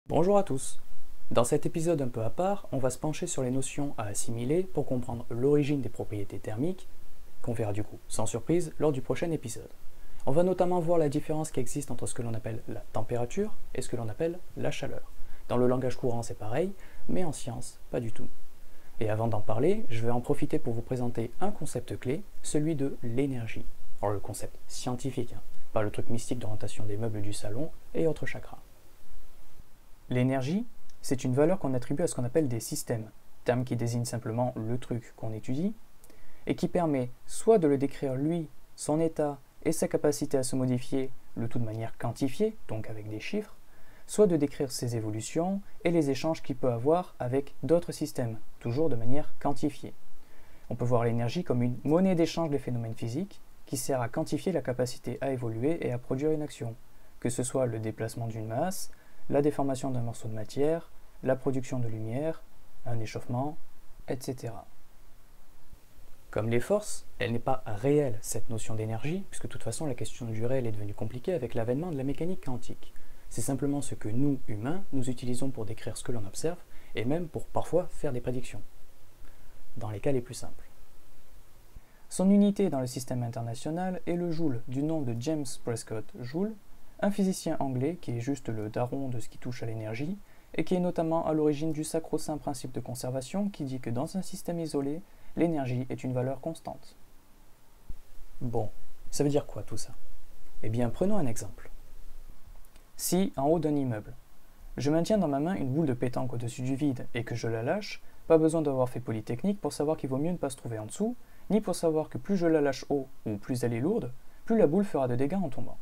Bonjour à tous. Dans cet épisode un peu à part, on va se pencher sur les notions à assimiler pour comprendre l'origine des propriétés thermiques, qu'on verra du coup, sans surprise, lors du prochain épisode. On va notamment voir la différence qui existe entre ce que l'on appelle la température et ce que l'on appelle la chaleur. Dans le langage courant c'est pareil, mais en science, pas du tout. Et avant d'en parler, je vais en profiter pour vous présenter un concept clé, celui de l'énergie. Alors le concept scientifique, pas le truc mystique d'orientation des meubles du salon et autres chakras. L'énergie, c'est une valeur qu'on attribue à ce qu'on appelle des systèmes, terme qui désigne simplement le truc qu'on étudie, et qui permet soit de le décrire lui, son état et sa capacité à se modifier, le tout de manière quantifiée, donc avec des chiffres, soit de décrire ses évolutions et les échanges qu'il peut avoir avec d'autres systèmes, toujours de manière quantifiée. On peut voir l'énergie comme une monnaie d'échange des phénomènes physiques qui sert à quantifier la capacité à évoluer et à produire une action, que ce soit le déplacement d'une masse, la déformation d'un morceau de matière, la production de lumière, un échauffement, etc. Comme les forces, elle n'est pas réelle cette notion d'énergie, puisque de toute façon la question du réel est devenue compliquée avec l'avènement de la mécanique quantique. C'est simplement ce que nous, humains, nous utilisons pour décrire ce que l'on observe, et même pour parfois faire des prédictions, dans les cas les plus simples. Son unité dans le système international est le joule, du nom de James Prescott Joule, un physicien anglais qui est juste le daron de ce qui touche à l'énergie, et qui est notamment à l'origine du sacro-saint principe de conservation qui dit que dans un système isolé, l'énergie est une valeur constante. Bon, ça veut dire quoi tout ça? Eh bien, prenons un exemple. Si, en haut d'un immeuble, je maintiens dans ma main une boule de pétanque au-dessus du vide et que je la lâche, pas besoin d'avoir fait Polytechnique pour savoir qu'il vaut mieux ne pas se trouver en dessous, ni pour savoir que plus je la lâche haut ou plus elle est lourde, plus la boule fera de dégâts en tombant.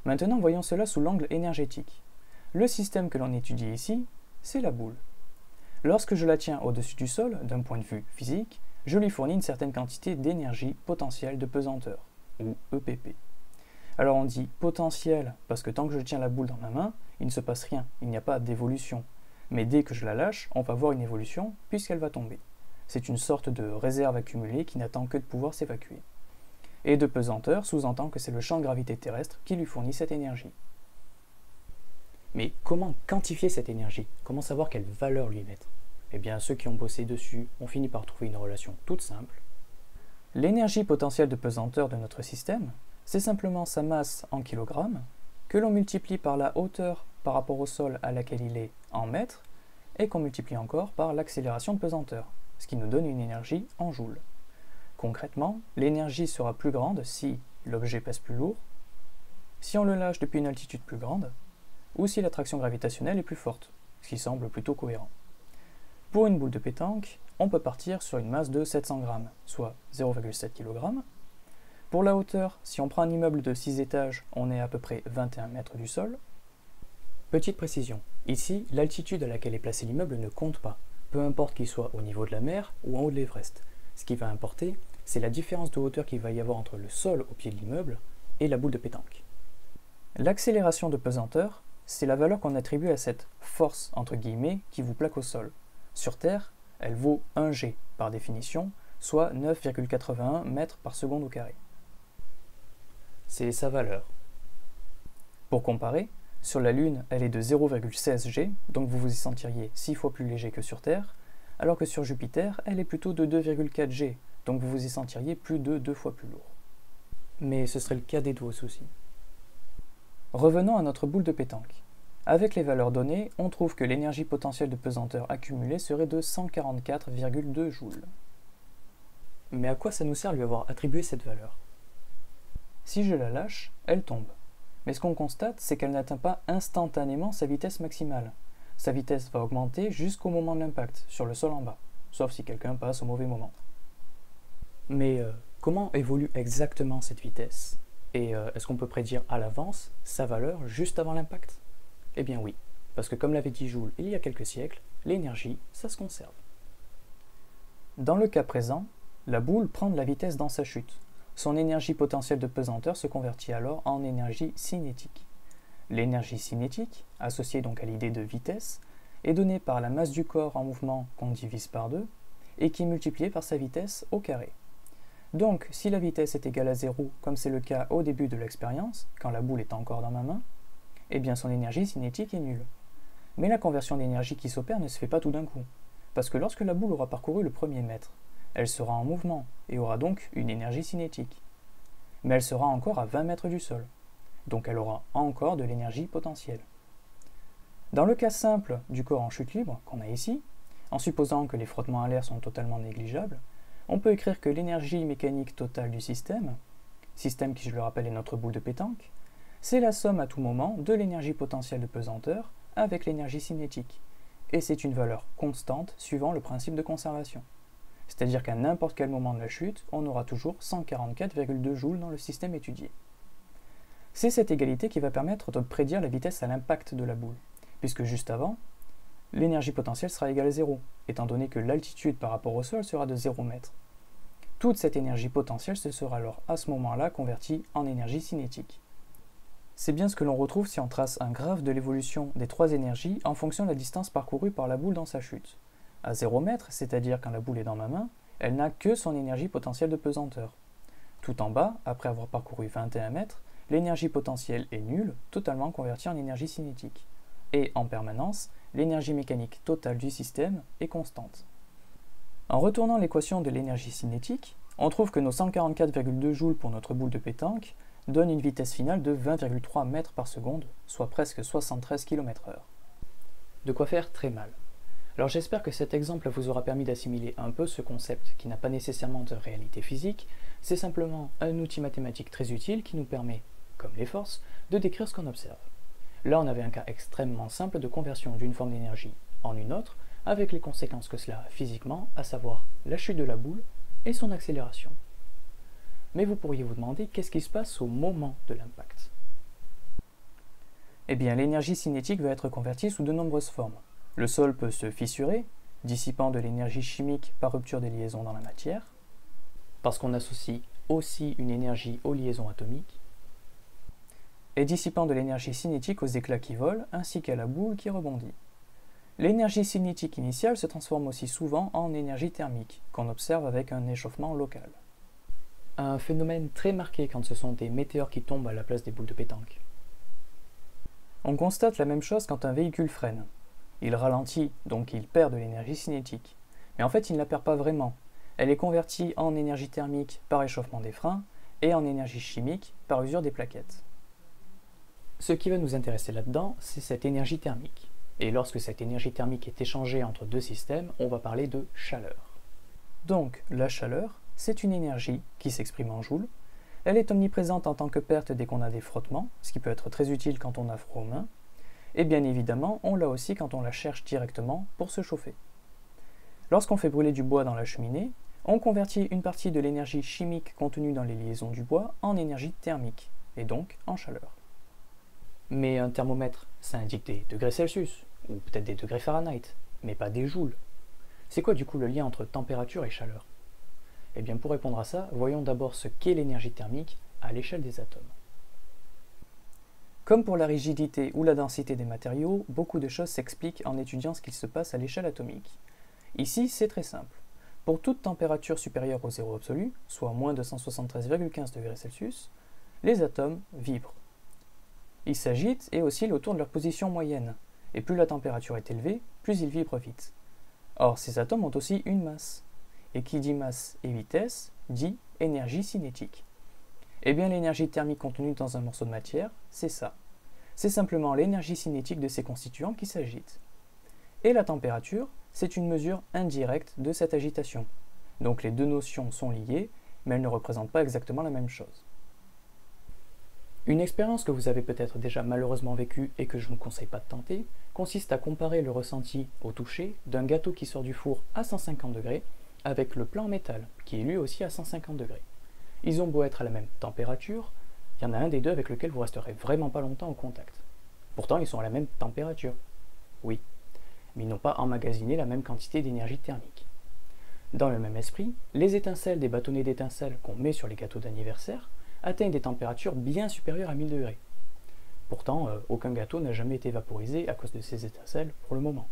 Maintenant, voyons cela sous l'angle énergétique. Le système que l'on étudie ici, c'est la boule. Lorsque je la tiens au-dessus du sol, d'un point de vue physique, je lui fournis une certaine quantité d'énergie potentielle de pesanteur, ou EPP. Alors on dit potentiel parce que tant que je tiens la boule dans ma main, il ne se passe rien, il n'y a pas d'évolution. Mais dès que je la lâche, on va voir une évolution puisqu'elle va tomber. C'est une sorte de réserve accumulée qui n'attend que de pouvoir s'évacuer. Et de pesanteur sous-entend que c'est le champ de gravité terrestre qui lui fournit cette énergie. Mais comment quantifier cette énergie? Comment savoir quelle valeur lui mettre? Eh bien, ceux qui ont bossé dessus ont fini par trouver une relation toute simple. L'énergie potentielle de pesanteur de notre système, c'est simplement sa masse en kilogrammes, que l'on multiplie par la hauteur par rapport au sol à laquelle il est en mètres, et qu'on multiplie encore par l'accélération de pesanteur, ce qui nous donne une énergie en joules. Concrètement, l'énergie sera plus grande si l'objet pèse plus lourd, si on le lâche depuis une altitude plus grande, ou si l'attraction gravitationnelle est plus forte, ce qui semble plutôt cohérent. Pour une boule de pétanque, on peut partir sur une masse de 700 grammes, soit 0,7 kg. Pour la hauteur, si on prend un immeuble de 6 étages, on est à peu près 21 mètres du sol. Petite précision, ici, l'altitude à laquelle est placé l'immeuble ne compte pas, peu importe qu'il soit au niveau de la mer ou en haut de l'Everest. Ce qui va importer, c'est la différence de hauteur qu'il va y avoir entre le sol au pied de l'immeuble et la boule de pétanque. L'accélération de pesanteur, c'est la valeur qu'on attribue à cette « force » entre guillemets qui vous plaque au sol. Sur Terre, elle vaut 1 G par définition, soit 9,81 mètres par seconde au carré. C'est sa valeur. Pour comparer, sur la Lune, elle est de 0,16 G, donc vous vous y sentiriez 6 fois plus léger que sur Terre, alors que sur Jupiter, elle est plutôt de 2,4 G, donc vous vous y sentiriez plus de 2 fois plus lourd. Mais ce serait le cas des doigts aussi. Revenons à notre boule de pétanque. Avec les valeurs données, on trouve que l'énergie potentielle de pesanteur accumulée serait de 144,2 joules. Mais à quoi ça nous sert de lui avoir attribué cette valeur? Si je la lâche, elle tombe. Mais ce qu'on constate, c'est qu'elle n'atteint pas instantanément sa vitesse maximale. Sa vitesse va augmenter jusqu'au moment de l'impact, sur le sol en bas, sauf si quelqu'un passe au mauvais moment. Mais comment évolue exactement cette vitesse? Et est-ce qu'on peut prédire à l'avance sa valeur juste avant l'impact? Eh bien oui, parce que comme l'avait dit Joule il y a quelques siècles, l'énergie, ça se conserve. Dans le cas présent, la boule prend de la vitesse dans sa chute. Son énergie potentielle de pesanteur se convertit alors en énergie cinétique. L'énergie cinétique, associée donc à l'idée de vitesse, est donnée par la masse du corps en mouvement qu'on divise par 2 et qui est multipliée par sa vitesse au carré. Donc, si la vitesse est égale à 0, comme c'est le cas au début de l'expérience, quand la boule est encore dans ma main, eh bien son énergie cinétique est nulle. Mais la conversion d'énergie qui s'opère ne se fait pas tout d'un coup, parce que lorsque la boule aura parcouru le premier mètre, elle sera en mouvement et aura donc une énergie cinétique. Mais elle sera encore à 20 mètres du sol, donc elle aura encore de l'énergie potentielle. Dans le cas simple du corps en chute libre qu'on a ici, en supposant que les frottements à l'air sont totalement négligeables, on peut écrire que l'énergie mécanique totale du système qui je le rappelle est notre boule de pétanque, c'est la somme à tout moment de l'énergie potentielle de pesanteur avec l'énergie cinétique, et c'est une valeur constante suivant le principe de conservation. C'est-à-dire qu'à n'importe quel moment de la chute, on aura toujours 144,2 joules dans le système étudié. C'est cette égalité qui va permettre de prédire la vitesse à l'impact de la boule, puisque juste avant, l'énergie potentielle sera égale à 0, étant donné que l'altitude par rapport au sol sera de 0 m. Toute cette énergie potentielle se sera alors à ce moment-là convertie en énergie cinétique. C'est bien ce que l'on retrouve si on trace un graphe de l'évolution des trois énergies en fonction de la distance parcourue par la boule dans sa chute. À 0 m, c'est-à-dire quand la boule est dans ma main, elle n'a que son énergie potentielle de pesanteur. Tout en bas, après avoir parcouru 21 mètres, l'énergie potentielle est nulle, totalement convertie en énergie cinétique. Et en permanence, l'énergie mécanique totale du système est constante. En retournant l'équation de l'énergie cinétique, on trouve que nos 144,2 joules pour notre boule de pétanque donnent une vitesse finale de 20,3 mètres par seconde, soit presque 73 km/h. De quoi faire très mal. Alors j'espère que cet exemple vous aura permis d'assimiler un peu ce concept qui n'a pas nécessairement de réalité physique, c'est simplement un outil mathématique très utile qui nous permet, comme les forces, de décrire ce qu'on observe. Là on avait un cas extrêmement simple de conversion d'une forme d'énergie en une autre, avec les conséquences que cela a physiquement, à savoir la chute de la boule et son accélération. Mais vous pourriez vous demander qu'est-ce qui se passe au moment de l'impact. Eh bien l'énergie cinétique va être convertie sous de nombreuses formes. Le sol peut se fissurer, dissipant de l'énergie chimique par rupture des liaisons dans la matière, parce qu'on associe aussi une énergie aux liaisons atomiques, et dissipant de l'énergie cinétique aux éclats qui volent, ainsi qu'à la boule qui rebondit. L'énergie cinétique initiale se transforme aussi souvent en énergie thermique, qu'on observe avec un échauffement local. Un phénomène très marqué quand ce sont des météores qui tombent à la place des boules de pétanque. On constate la même chose quand un véhicule freine. Il ralentit, donc il perd de l'énergie cinétique. Mais en fait, il ne la perd pas vraiment. Elle est convertie en énergie thermique par échauffement des freins et en énergie chimique par usure des plaquettes. Ce qui va nous intéresser là-dedans, c'est cette énergie thermique. Et lorsque cette énergie thermique est échangée entre deux systèmes, on va parler de chaleur. Donc, la chaleur, c'est une énergie qui s'exprime en joules. Elle est omniprésente en tant que perte dès qu'on a des frottements, ce qui peut être très utile quand on a froid aux mains. Et bien évidemment, on l'a aussi quand on la cherche directement pour se chauffer. Lorsqu'on fait brûler du bois dans la cheminée, on convertit une partie de l'énergie chimique contenue dans les liaisons du bois en énergie thermique, et donc en chaleur. Mais un thermomètre, ça indique des degrés Celsius, ou peut-être des degrés Fahrenheit, mais pas des joules. C'est quoi du coup le lien entre température et chaleur? Eh bien pour répondre à ça, voyons d'abord ce qu'est l'énergie thermique à l'échelle des atomes. Comme pour la rigidité ou la densité des matériaux, beaucoup de choses s'expliquent en étudiant ce qu'il se passe à l'échelle atomique. Ici, c'est très simple. Pour toute température supérieure au zéro absolu, soit moins 273,15 degrés Celsius, les atomes vibrent. Ils s'agitent et oscillent autour de leur position moyenne, et plus la température est élevée, plus ils vibrent vite. Or, ces atomes ont aussi une masse. Et qui dit masse et vitesse, dit énergie cinétique. Eh bien, l'énergie thermique contenue dans un morceau de matière, c'est ça. C'est simplement l'énergie cinétique de ses constituants qui s'agitent. Et la température, c'est une mesure indirecte de cette agitation. Donc les deux notions sont liées, mais elles ne représentent pas exactement la même chose. Une expérience que vous avez peut-être déjà malheureusement vécue et que je ne vous conseille pas de tenter, consiste à comparer le ressenti au toucher d'un gâteau qui sort du four à 150 degrés avec le plat en métal, qui est lui aussi à 150 degrés. Ils ont beau être à la même température, il y en a un des deux avec lequel vous resterez vraiment pas longtemps au contact. Pourtant, ils sont à la même température. Oui, mais ils n'ont pas emmagasiné la même quantité d'énergie thermique. Dans le même esprit, les étincelles des bâtonnets d'étincelles qu'on met sur les gâteaux d'anniversaire atteignent des températures bien supérieures à 1000 degrés. Pourtant, aucun gâteau n'a jamais été vaporisé à cause de ces étincelles pour le moment.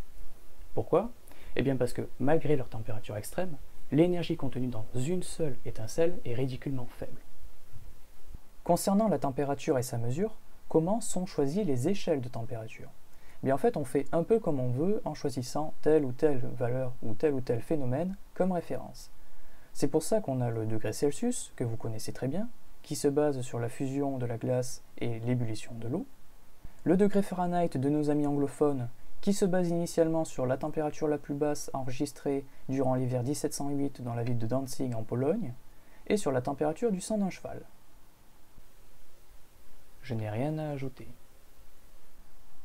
Pourquoi? Eh bien parce que, malgré leur température extrême, l'énergie contenue dans une seule étincelle est ridiculement faible. Concernant la température et sa mesure, comment sont choisies les échelles de température? bien en fait on fait un peu comme on veut en choisissant telle ou telle valeur ou tel phénomène comme référence. C'est pour ça qu'on a le degré Celsius, que vous connaissez très bien, qui se base sur la fusion de la glace et l'ébullition de l'eau, le degré Fahrenheit de nos amis anglophones, qui se base initialement sur la température la plus basse enregistrée durant l'hiver 1708 dans la ville de Danzig en Pologne, et sur la température du sang d'un cheval. Je n'ai rien à ajouter.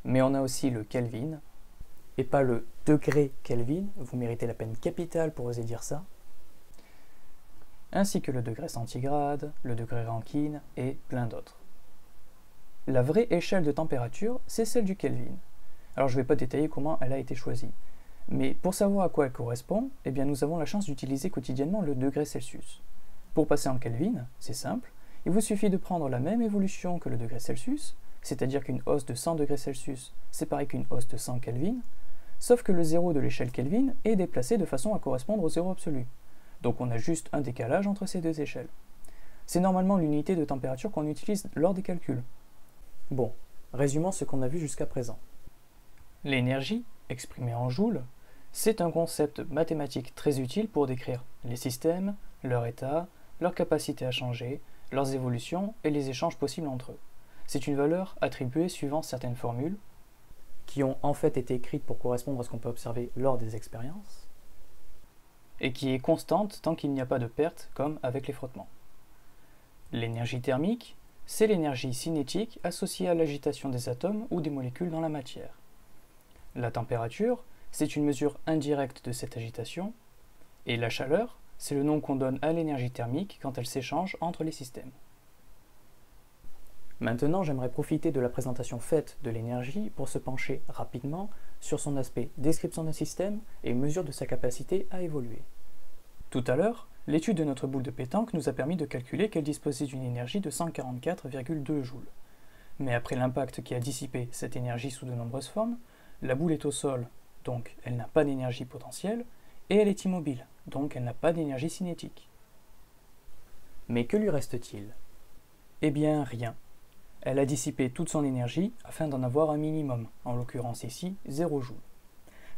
Mais on a aussi le Kelvin, et pas le degré Kelvin, vous méritez la peine capitale pour oser dire ça, ainsi que le degré centigrade, le degré Rankine et plein d'autres. La vraie échelle de température, c'est celle du Kelvin. Alors je ne vais pas détailler comment elle a été choisie. Mais pour savoir à quoi elle correspond, eh bien nous avons la chance d'utiliser quotidiennement le degré Celsius. Pour passer en Kelvin, c'est simple, il vous suffit de prendre la même évolution que le degré Celsius, c'est-à-dire qu'une hausse de 100 degrés Celsius, c'est pareil qu'une hausse de 100 Kelvin, sauf que le zéro de l'échelle Kelvin est déplacé de façon à correspondre au zéro absolu. Donc on a juste un décalage entre ces deux échelles. C'est normalement l'unité de température qu'on utilise lors des calculs. Bon, résumons ce qu'on a vu jusqu'à présent. L'énergie, exprimée en joules, c'est un concept mathématique très utile pour décrire les systèmes, leur état, leur capacité à changer, leurs évolutions et les échanges possibles entre eux. C'est une valeur attribuée suivant certaines formules, qui ont en fait été écrites pour correspondre à ce qu'on peut observer lors des expériences, et qui est constante tant qu'il n'y a pas de perte, comme avec les frottements. L'énergie thermique, c'est l'énergie cinétique associée à l'agitation des atomes ou des molécules dans la matière. La température, c'est une mesure indirecte de cette agitation, et la chaleur, c'est le nom qu'on donne à l'énergie thermique quand elle s'échange entre les systèmes. Maintenant, j'aimerais profiter de la présentation faite de l'énergie pour se pencher rapidement sur son aspect description d'un système et mesure de sa capacité à évoluer. Tout à l'heure, l'étude de notre boule de pétanque nous a permis de calculer qu'elle disposait d'une énergie de 144,2 joules. Mais après l'impact qui a dissipé cette énergie sous de nombreuses formes, la boule est au sol, donc elle n'a pas d'énergie potentielle, et elle est immobile, donc elle n'a pas d'énergie cinétique. Mais que lui reste-t-il? Eh bien, rien. Elle a dissipé toute son énergie afin d'en avoir un minimum, en l'occurrence ici 0 joule.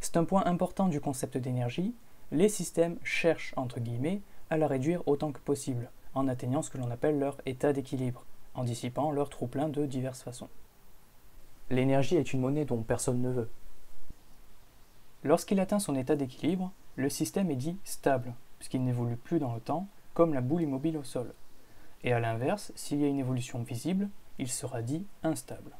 C'est un point important du concept d'énergie, les systèmes cherchent entre guillemets à la réduire autant que possible, en atteignant ce que l'on appelle leur état d'équilibre, en dissipant leur trop-plein de diverses façons. L'énergie est une monnaie dont personne ne veut. Lorsqu'il atteint son état d'équilibre, le système est dit stable, puisqu'il n'évolue plus dans le temps, comme la boule immobile au sol. Et à l'inverse, s'il y a une évolution visible, il sera dit instable.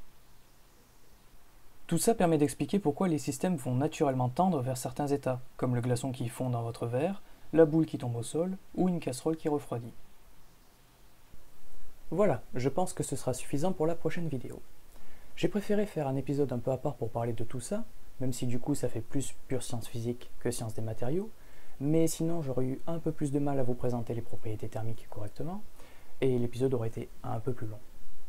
Tout ça permet d'expliquer pourquoi les systèmes vont naturellement tendre vers certains états, comme le glaçon qui fond dans votre verre, la boule qui tombe au sol, ou une casserole qui refroidit. Voilà, je pense que ce sera suffisant pour la prochaine vidéo. J'ai préféré faire un épisode un peu à part pour parler de tout ça, même si du coup ça fait plus pure science physique que science des matériaux, mais sinon j'aurais eu un peu plus de mal à vous présenter les propriétés thermiques correctement, et l'épisode aurait été un peu plus long.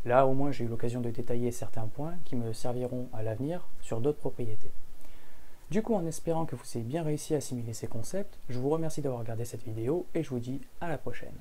Là, au moins, j'ai eu l'occasion de détailler certains points qui me serviront à l'avenir sur d'autres propriétés. Du coup, en espérant que vous ayez bien réussi à assimiler ces concepts, je vous remercie d'avoir regardé cette vidéo et je vous dis à la prochaine.